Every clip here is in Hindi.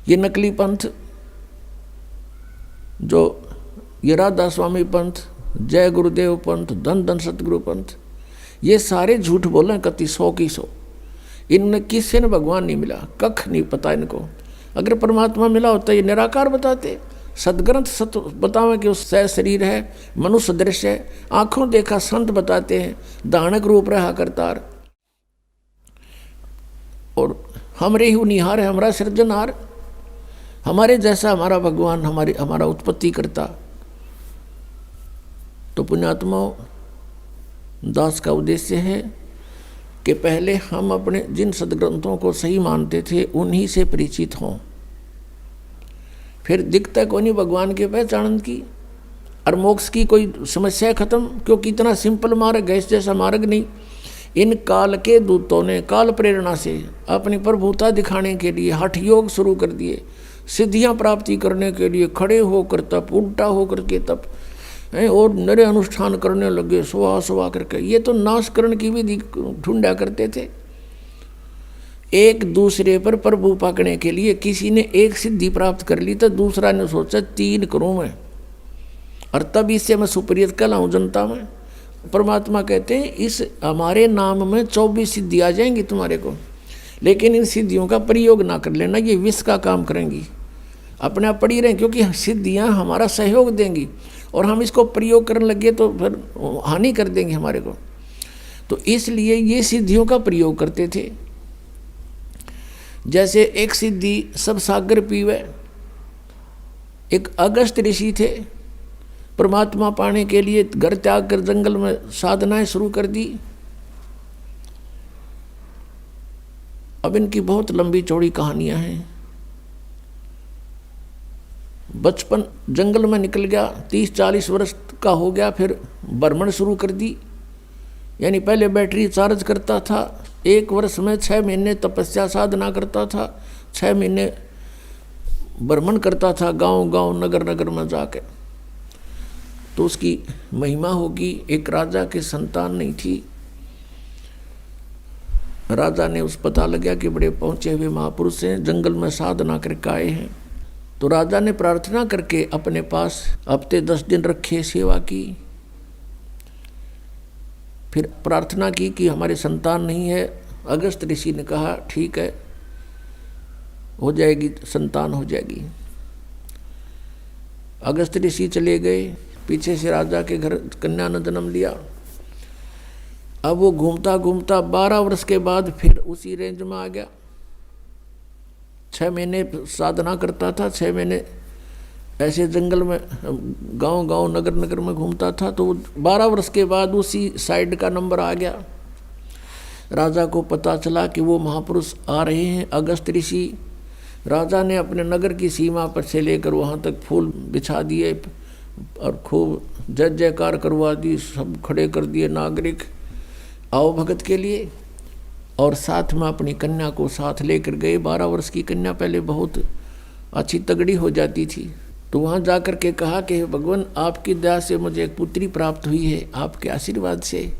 ये नकली पंथ जो ये राधा स्वामी पंथ, जय गुरुदेव पंथ, धन धन सतगुरु पंथ, ये सारे झूठ बोले कति 100 की 100। इनमें किसी ने भगवान नहीं मिला, कख नहीं पता इनको। अगर परमात्मा मिला होता ये निराकार बताते। सदग्रंथ सत बतावे कि उस सह शरीर है, मनुष्य दृश्य है, आंखों देखा संत बताते हैं, दानक रूप रहा करतार। और हमरे ही निहार है, हमारा सृजनहार, हमारे जैसा हमारा भगवान, हमारा उत्पत्ति करता। तो पुण्यात्माओं, दास का उद्देश्य है कि पहले हम अपने जिन सदग्रंथों को सही मानते थे उन्हीं से परिचित हों। फिर दिखता को नहीं भगवान के पहचान की और मोक्ष की कोई समस्या खत्म, क्योंकि इतना सिंपल मार्ग है, इस जैसा मार्ग नहीं। इन काल के दूतों ने काल प्रेरणा से अपनी प्रभुता दिखाने के लिए हठ योग शुरू कर दिए, सिद्धियां प्राप्ति करने के लिए खड़े होकर तप, उल्टा होकर के तप और नरे अनुष्ठान करने लगे, सुहा सुहा करके। ये तो नाशकरण की विधि ढूंढा करते थे। एक दूसरे पर प्रभु पाकने के लिए किसी ने एक सिद्धि प्राप्त कर ली तो दूसरा ने सोचा 3 करूं मैं, और तब इससे मैं सुपरियत कहलाऊं जनता में। परमात्मा कहते हैं इस हमारे नाम में 24 सिद्धि आ जाएंगी तुम्हारे को, लेकिन इन सिद्धियों का प्रयोग ना कर लेना, ये विष का काम करेंगी। अपने आप पड़ी रहें, क्योंकि सिद्धियां हमारा सहयोग देंगी और हम इसको प्रयोग करने लगे तो फिर हानि कर देंगे हमारे को। तो इसलिए ये सिद्धियों का प्रयोग करते थे। जैसे एक सिद्धि सब सागर पीवे, एक अगस्त ऋषि थे, परमात्मा पाने के लिए घर त्याग कर जंगल में साधनाएं शुरू कर दी। अब इनकी बहुत लंबी चौड़ी कहानियां हैं। बचपन जंगल में निकल गया, 30-40 वर्ष का हो गया, फिर भ्रमण शुरू कर दी। यानी पहले बैटरी चार्ज करता था, 1 वर्ष में 6 महीने तपस्या साधना करता था, 6 महीने भ्रमण करता था गांव गांव नगर नगर में जाके। तो उसकी महिमा होगी। एक राजा की संतान नहीं थी। राजा ने उस पता लगा कि बड़े पहुंचे हुए महापुरुष हैं, जंगल में साधना करके आए हैं। तो राजा ने प्रार्थना करके अपने पास हफ्ते 10 दिन रखे, सेवा की। फिर प्रार्थना की कि हमारे संतान नहीं है। अगस्त ऋषि ने कहा ठीक है, हो जाएगी, संतान हो जाएगी। अगस्त ऋषि चले गए, पीछे से राजा के घर कन्या ने जन्म लिया। अब वो घूमता घूमता 12 वर्ष के बाद फिर उसी रेंज में आ गया। 6 महीने साधना करता था, 6 महीने ऐसे जंगल में गांव गांव नगर नगर में घूमता था। तो 12 वर्ष के बाद उसी साइड का नंबर आ गया। राजा को पता चला कि वो महापुरुष आ रहे हैं, अगस्त ऋषि। राजा ने अपने नगर की सीमा पर से लेकर वहाँ तक फूल बिछा दिए और खूब जय जयकार करवा दी, सब खड़े कर दिए नागरिक आओ भगत के लिए। और साथ में अपनी कन्या को साथ लेकर गए। 12 वर्ष की कन्या पहले बहुत अच्छी तगड़ी हो जाती थी। तो वहाँ जा कर के कहा कि भगवान आपकी दया से मुझे एक पुत्री प्राप्त हुई है, आपके आशीर्वाद से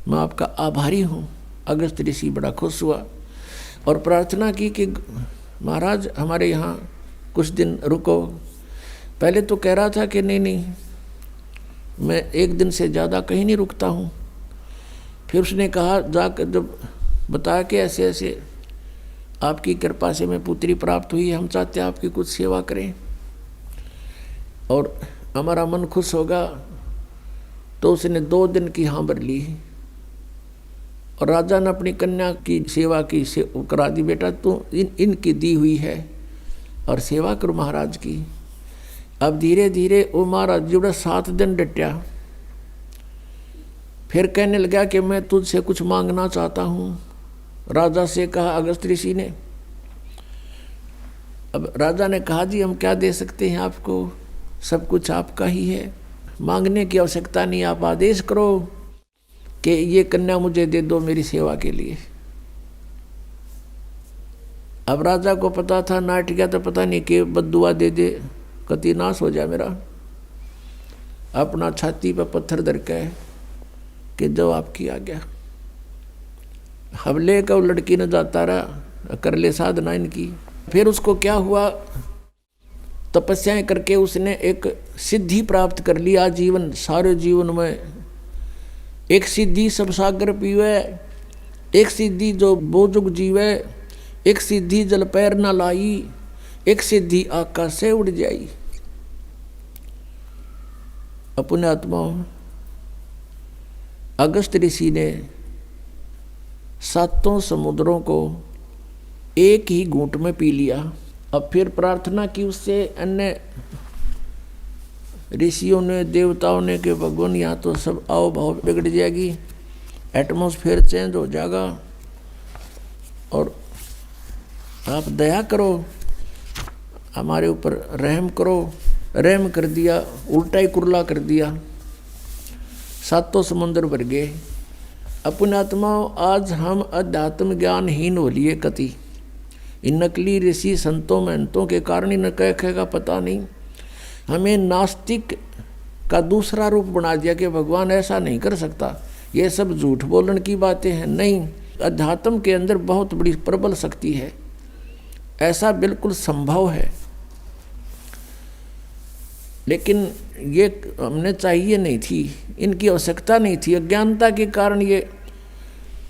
मैं आपका आभारी हूँ। अगस्त ऋषि बड़ा खुश हुआ और प्रार्थना की कि महाराज हमारे यहाँ कुछ दिन रुको। पहले तो कह रहा था कि नहीं मैं 1 दिन से ज़्यादा कहीं नहीं रुकता हूँ। फिर उसने कहा जाकर जब बताया कि ऐसे ऐसे आपकी कृपा से मैं पुत्री प्राप्त हुई, हम चाहते हैं आपकी कुछ सेवा करें और हमारा मन खुश होगा। तो उसने 2 दिन की हाँ भर ली और राजा ने अपनी कन्या की सेवा की करा दी। बेटा तू इनकी दी हुई है और सेवा करो महाराज की। अब धीरे धीरे वो महाराज जुड़ा 7 दिन डटा। फिर कहने लगा कि मैं तुझसे कुछ मांगना चाहता हूँ। राजा से कहा अगस्त ऋषि ने। अब राजा ने कहा जी हम क्या दे सकते हैं आपको, सब कुछ आपका ही है, मांगने की आवश्यकता नहीं, आप आदेश करो कि ये कन्या मुझे दे दो मेरी सेवा के लिए। अब राजा को पता था नाट गया तो पता नहीं कि बद्दुआ दे दे, कति नाश हो जाए मेरा। अपना छाती पर पत्थर धर के कि जवाब किया गया। हवले का लड़की ने जाता रहा, कर ले साधना इनकी। फिर उसको क्या हुआ, तपस्याएं करके उसने एक सिद्धि प्राप्त कर ली। आजीवन सारे जीवन में एक सिद्धि सब सागर पीवे, एक सिद्धि जो बोजुग जीवे, एक सिद्धि जल पैर न लाई, एक सिद्धि आकाश से उड़ जाई। अपने आत्माओं, अगस्त ऋषि ने 7 समुद्रों को एक ही घूंट में पी लिया। अब फिर प्रार्थना की उससे अन्य ऋषियों ने, देवताओं ने कि भगवान यहाँ तो सब आओ भाव बिगड़ जाएगी, एटमॉस्फेयर चेंज हो जाएगा, और आप दया करो, हमारे ऊपर रहम करो। रहम कर दिया, उल्टा ही कुरला कर दिया, 7 समुद्र भर गए। अपने आत्माओं, आज हम अध्यात्म ज्ञानहीन हो लिए कति। इन नकली ऋषि संतों महंतों के कारण इन कह का पता नहीं, हमें नास्तिक का दूसरा रूप बना दिया कि भगवान ऐसा नहीं कर सकता, ये सब झूठ बोलने की बातें हैं। नहीं, अध्यात्म के अंदर बहुत बड़ी प्रबल शक्ति है, ऐसा बिल्कुल संभव है। लेकिन ये हमने चाहिए नहीं थी, इनकी आवश्यकता नहीं थी, अज्ञानता के कारण ये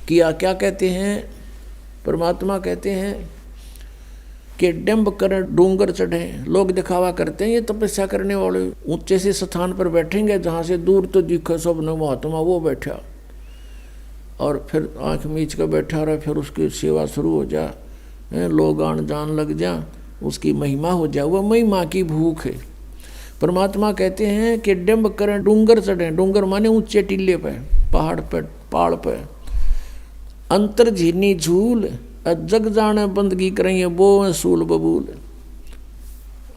किया। क्या कहते हैं परमात्मा, कहते हैं कि डंब कर डूंगर चढ़े, लोग दिखावा करते हैं। ये तपस्या करने वाले ऊंचे से स्थान पर बैठेंगे जहाँ से दूर तो दिखे सब ने महात्मा वो बैठा, और फिर आँख मीच कर बैठा रहे, फिर उसकी सेवा शुरू हो जा, लोग आन जान लग जा, उसकी महिमा हो जाए। वह महिमा की भूख है। परमात्मा कहते हैं कि डंब करें डूंगर चढ़े, डूंगर माने ऊंचे टीले पे, पहाड़ पे, पहाड़ पे, अंतर झीनी झूल, जग जाने बंदगी करेंगे वो सूल बबूल।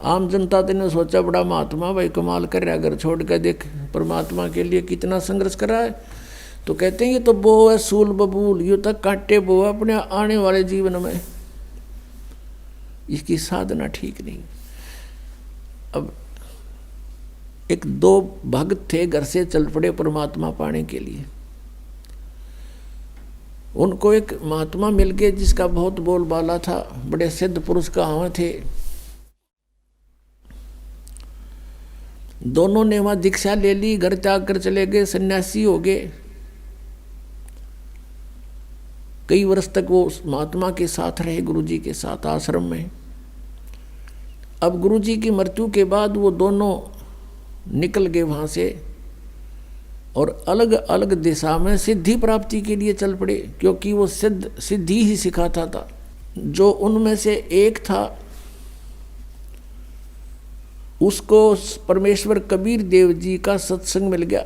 आम जनता ने सोचा बड़ा महात्मा भाई कमाल कर रहा है, घर छोड़ कर देख परमात्मा के लिए कितना संघर्ष कर रहा है। तो कहते हैं ये तो बो है सूल बबूल, ये तक काटे बो अपने आने वाले जीवन में, इसकी साधना ठीक नहीं। अब एक 2 भक्त थे, घर से चल पड़े परमात्मा पाने के लिए। उनको एक महात्मा मिल गए जिसका बहुत बोलबाला था, बड़े सिद्ध पुरुष कहां थे। दोनों ने वहां दीक्षा ले ली, घर त्याग कर चले गए, सन्यासी हो गए। कई वर्ष तक वो महात्मा के साथ रहे, गुरुजी के साथ आश्रम में। अब गुरुजी की मृत्यु के बाद वो दोनों निकल गए वहां से और अलग अलग दिशा में सिद्धि प्राप्ति के लिए चल पड़े, क्योंकि वो सिद्धि ही सिखाता था। जो उनमें से एक था उसको परमेश्वर कबीर देव जी का सत्संग मिल गया।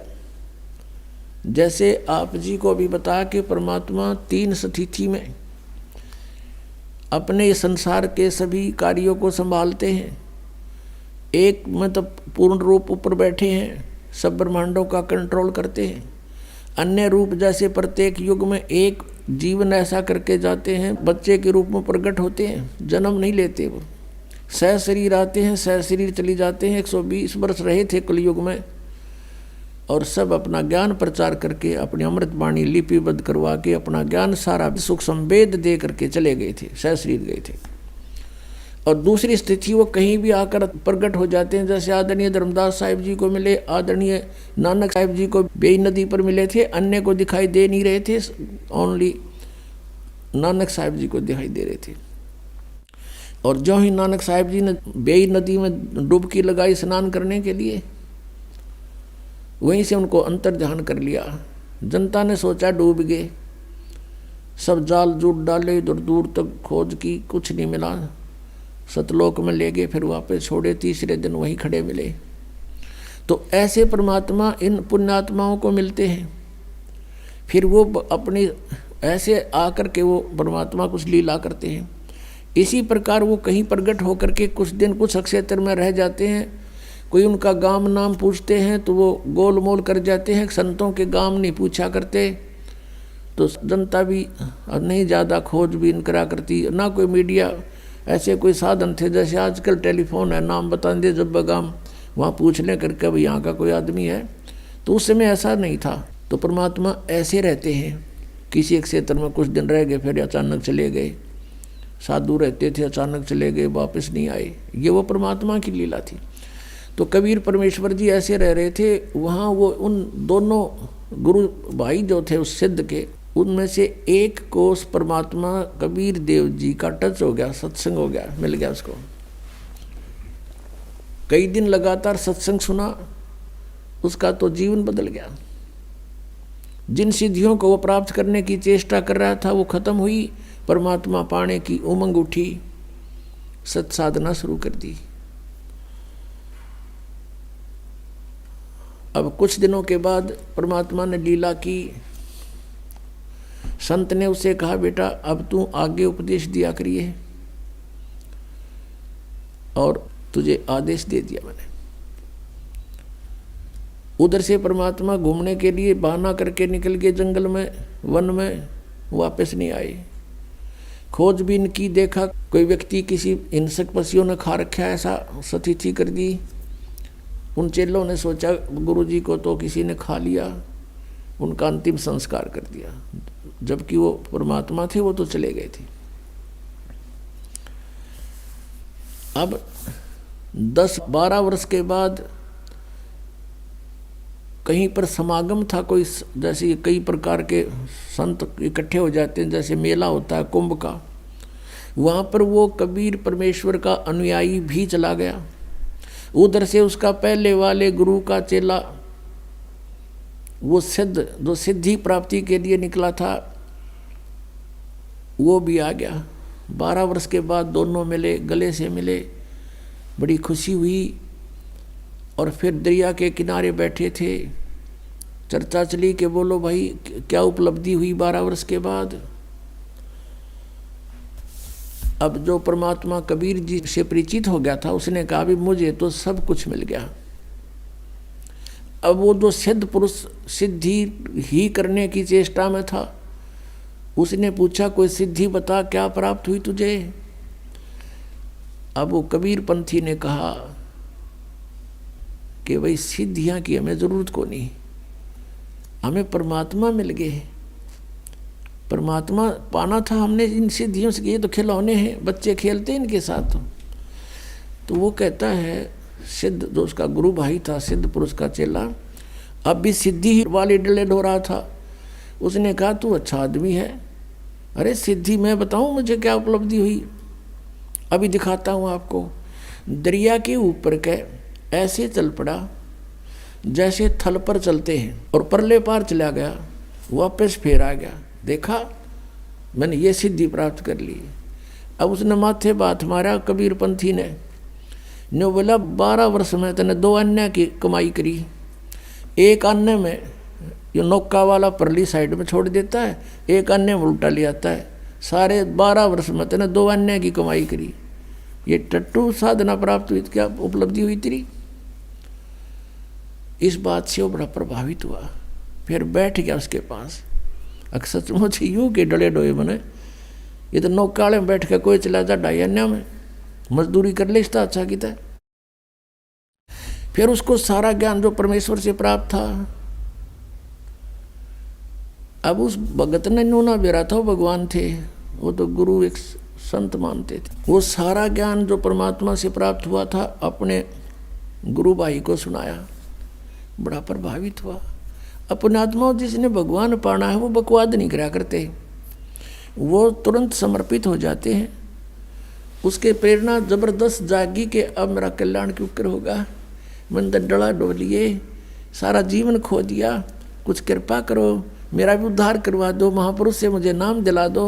जैसे आप जी को भी बताया कि परमात्मा 3 स्थिति में अपने संसार के सभी कार्यों को संभालते हैं। एक में तो पूर्ण रूप ऊपर बैठे हैं, सब ब्रह्मांडों का कंट्रोल करते हैं। अन्य रूप जैसे प्रत्येक युग में एक जीवन ऐसा करके जाते हैं, बच्चे के रूप में प्रकट होते हैं, जन्म नहीं लेते। वो सह शरीर आते हैं, सह शरीर चली जाते हैं। 120 वर्ष रहे थे कलयुग में, और सब अपना ज्ञान प्रचार करके अपनी अमृत वाणी लिपिबद्ध करवा के अपना ज्ञान सारा सुख संवेद दे करके चले गए थे, सह शरीर गए थे। और दूसरी स्थिति वो कहीं भी आकर प्रकट हो जाते हैं, जैसे आदरणीय धर्मदास साहिब जी को मिले, आदरणीय नानक साहिब जी को बेई नदी पर मिले थे, अन्य को दिखाई दे नहीं रहे थे, ओनली नानक साहिब जी को दिखाई दे रहे थे। और जो ही नानक साहिब जी ने बेई नदी में डुबकी लगाई स्नान करने के लिए, वहीं से उनको अंतर्ध्यान कर लिया। जनता ने सोचा डूब गए, सब जाल जूट डाले, इधर दूर तक खोज की, कुछ नहीं मिला। सतलोक में ले गए, फिर वापस छोड़े, तीसरे दिन वहीं खड़े मिले। तो ऐसे परमात्मा इन पुण्यात्माओं को मिलते हैं। फिर वो अपनी ऐसे आकर के वो परमात्मा कुछ लीला करते हैं। इसी प्रकार वो कहीं प्रकट होकर के कुछ दिन कुछ क्षेत्र में रह जाते हैं। कोई उनका गाम नाम पूछते हैं तो वो गोल मोल कर जाते हैं, संतों के गाम नहीं पूछा करते। तो जनता भी नहीं ज़्यादा खोजबीन करा करती, ना कोई मीडिया ऐसे कोई साधन थे। जैसे आजकल टेलीफोन है, नाम बता दे जब गाम, वहाँ पूछ लें करके भाई यहाँ का कोई आदमी है। तो उस समय ऐसा नहीं था। तो परमात्मा ऐसे रहते हैं, किसी एक क्षेत्र में कुछ दिन रह गए फिर अचानक चले गए, साधु रहते थे अचानक चले गए, वापस नहीं आए। ये वो परमात्मा की लीला थी। तो कबीर परमेश्वर जी ऐसे रह रहे थे वहाँ। वो उन दोनों गुरु भाई जो थे उस सिद्ध के, उनमें से एक को उस परमात्मा कबीर देव जी का टच हो गया, सत्संग हो गया, मिल गया उसको। कई दिन लगातार सत्संग सुना, उसका तो जीवन बदल गया। जिन सिद्धियों को वो प्राप्त करने की चेष्टा कर रहा था वो खत्म हुई, परमात्मा पाने की उमंग उठी, सत्साधना शुरू कर दी। अब कुछ दिनों के बाद परमात्मा ने लीला की। संत ने उसे कहा, बेटा अब तू आगे उपदेश दिया करिए, और तुझे आदेश दे दिया मैंने। उधर से परमात्मा घूमने के लिए बहाना करके निकल गए जंगल में, वन में, वापस नहीं आए। खोजबीन की, देखा कोई व्यक्ति किसी हिंसक पशुओं ने खा रखा है, ऐसा स्थिति कर दी। उन चेलों ने सोचा गुरुजी को तो किसी ने खा लिया, उनका अंतिम संस्कार कर दिया। जबकि वो परमात्मा थे, वो तो चले गए थे। अब 10-12 वर्ष के बाद कहीं पर समागम था कोई, जैसे कई प्रकार के संत इकट्ठे हो जाते हैं, जैसे मेला होता है कुंभ का। वहाँ पर वो कबीर परमेश्वर का अनुयायी भी चला गया। उधर से उसका पहले वाले गुरु का चेला, वो सिद्ध जो सिद्धि प्राप्ति के लिए निकला था, वो भी आ गया। 12 वर्ष के बाद दोनों मिले, गले से मिले, बड़ी खुशी हुई। और फिर दरिया के किनारे बैठे थे, चर्चा चली कि बोलो भाई क्या उपलब्धि हुई 12 वर्ष के बाद। अब जो परमात्मा कबीर जी से परिचित हो गया था, उसने कहा भी मुझे तो सब कुछ मिल गया। अब वो जो सिद्ध पुरुष सिद्धि ही करने की चेष्टा में था, उसने पूछा कोई सिद्धि बता, क्या प्राप्त हुई तुझे। अब वो कबीर पंथी ने कहा कि भाई सिद्धियां की हमें जरूरत को नहीं, हमें परमात्मा मिल गए। परमात्मा पाना था हमने इन सिद्धियों से, ये तो खिलौने हैं, बच्चे खेलते हैं इनके साथ। तो वो कहता है सिद्ध जो उसका गुरु भाई था, सिद्ध पुरुष का चेला, अब भी सिद्धि वाले डले हो रहा था। उसने कहा तू अच्छा आदमी है, अरे सिद्धि मैं बताऊं मुझे क्या उपलब्धि हुई, अभी दिखाता हूँ आपको। दरिया के ऊपर के ऐसे चल पड़ा जैसे थल पर चलते हैं, और परले पार चला गया, वापस फिर आ गया। देखा मैंने ये सिद्धि प्राप्त कर ली। अब उसने माथे बात मारा कबीर पंथी ने बोला 12 वर्ष में तने 2 अन्य की कमाई करी। एक अन्य में ये नौका वाला परली साइड में छोड़ देता है, एक अन्य में उल्टा ले आता है। सारे 12 वर्ष में तने 2 अन्य की कमाई करी। ये टट्टू साधना प्राप्त हुई, क्या उपलब्धि हुई तेरी। इस बात से वो बड़ा प्रभावित हुआ, फिर बैठ गया उसके पास। सचमुच यूं के डले डोए बने, ये तो नौकाले में बैठ के कोई चला जा ढाई अन्य में मजदूरी कर ले, इसका अच्छा किता। फिर उसको सारा ज्ञान जो परमेश्वर से प्राप्त था, अब उस भगत ने नूना बेरा था, वो भगवान थे, वो तो गुरु एक संत मानते थे। वो सारा ज्ञान जो परमात्मा से प्राप्त हुआ था अपने गुरु भाई को सुनाया, बड़ा प्रभावित हुआ। अपने आत्मा जिसने भगवान पाना है वो बकवाद नहीं करा करते, वो तुरंत समर्पित हो जाते हैं। उसके प्रेरणा जबरदस्त जागी कि अब मेरा कल्याण क्यों कर होगा। मैंने डला डोलिए, सारा जीवन खो दिया, कुछ कृपा करो, मेरा भी उद्धार करवा दो, महापुरुष से मुझे नाम दिला दो।